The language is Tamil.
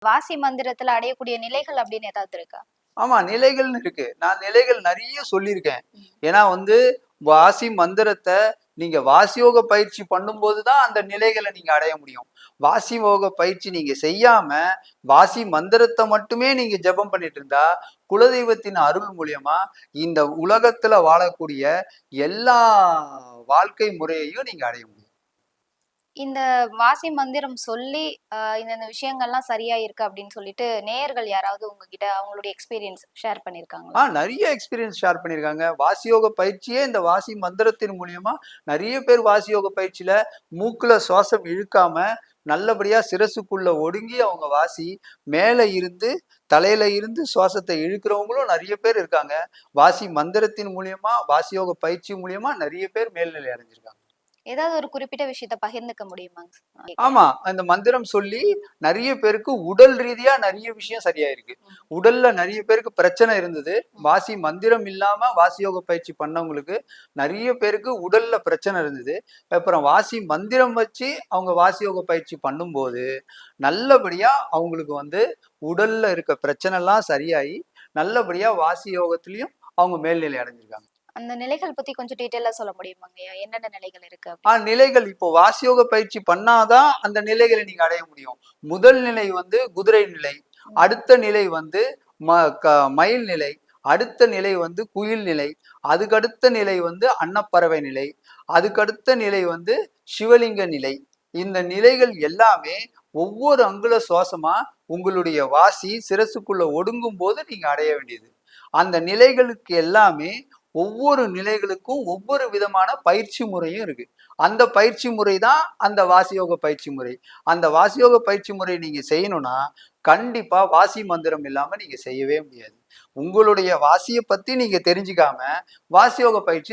வாசி மந்திரத்துல அடையக்கூடிய நிலைகள் அப்படின்னு ஏதாவது இருக்கா? ஆமா, நிலைகள்னு இருக்கு. நான் நிலைகள் நிறைய சொல்லியிருக்கேன். ஏன்னா வாசி மந்திரத்தை நீங்க வாசியோக பயிற்சி பண்ணும்போது தான் அந்த நிலைகளை நீங்க அடைய முடியும். வாசியோக பயிற்சி நீங்க செய்யாம வாசி மந்திரத்தை மட்டுமே நீங்க ஜெபம் பண்ணிட்டு இருந்தா குலதெய்வத்தின் அருள் மூலியமா இந்த உலகத்துல வாழக்கூடிய எல்லா வாழ்க்கை முறையையும் நீங்க அடைய முடியும். இந்த வாசி மந்திரம் சொல்லி இந்த விஷயங்கள்லாம் சரியா இருக்கு அப்படின்னு சொல்லிட்டு நேயர்கள் யாராவது உங்ககிட்ட அவங்களுடைய எக்ஸ்பீரியன்ஸ் ஷேர் பண்ணிருக்காங்களா? நிறைய எக்ஸ்பீரியன்ஸ் ஷேர் பண்ணியிருக்காங்க. வாசியோக பயிற்சியே இந்த வாசி மந்திரத்தின் மூலியமா நிறைய பேர் வாசியோக பயிற்சியில மூக்குல சுவாசம் இழுக்காம நல்லபடியா சிரசுக்குள்ள ஒடுங்கி அவங்க வாசி மேல இருந்து தலையில இருந்து சுவாசத்தை இழுக்கிறவங்களும் நிறைய பேர் இருக்காங்க. வாசி மந்திரத்தின் மூலியமா வாசியோக பயிற்சி மூலியமா நிறைய பேர் மேல்நிலை அடைஞ்சிருக்காங்க. ஏதாவது ஒரு குறிப்பிட்ட விஷயத்த பகிர்ந்துக்க முடியுமாங்க? ஆமா, அந்த மந்திரம் சொல்லி நிறைய பேருக்கு உடல் ரீதியா நிறைய விஷயம் சரியாயிருக்கு. உடல்ல நிறைய பேருக்கு பிரச்சனை இருந்தது. வாசி மந்திரம் இல்லாம வாசியோக பயிற்சி பண்ணவங்களுக்கு நிறைய பேருக்கு உடல்ல பிரச்சனை இருந்தது. அப்புறம் வாசி மந்திரம் வச்சு அவங்க வாசியோக பயிற்சி பண்ணும்போது நல்லபடியா அவங்களுக்கு உடல்ல இருக்க பிரச்சனை எல்லாம் சரியாயி நல்லபடியா வாசி யோகத்திலையும் அவங்க மேல்நிலை அடைஞ்சிருக்காங்க. அந்த நிலைகள் பத்தி கொஞ்சம் டீடைலா சொல்ல முடியுமாங்கய்யா? என்னென்ன நிலைகள் இருக்கு? நிலைகள் இப்போ வாசியோக பயிற்சி பண்ணாதான் அந்த நிலைகளை நீங்க அடைய முடியும். முதல் நிலை குதிரை நிலை, அடுத்த நிலை மயில் நிலை, அடுத்த நிலை குயில் நிலை, அதுக்கடுத்த நிலை அன்னப்பறவை நிலை, அதுக்கடுத்த நிலை சிவலிங்க நிலை. இந்த நிலைகள் எல்லாமே ஒவ்வொரு அங்குல சுவாசமா உங்களுடைய வாசி சிரசுக்குள்ள ஒடுங்கும் போது நீங்க அடைய வேண்டியது. அந்த நிலைகளுக்கு எல்லாமே ஒவ்வொரு நிலைகளுக்கும் ஒவ்வொரு விதமான பயிற்சி முறையும் இருக்கு. அந்த பயிற்சி முறை தான் அந்த வாசியோக பயிற்சி முறை. அந்த வாசியோக பயிற்சி முறை நீங்க செய்யணும்னா கண்டிப்பா வாசி மந்திரம் இல்லாம நீங்க செய்யவே முடியாது. உங்களுடைய வாசியை பத்தி நீங்க தெரிஞ்சுக்காம வாசியோக பயிற்சி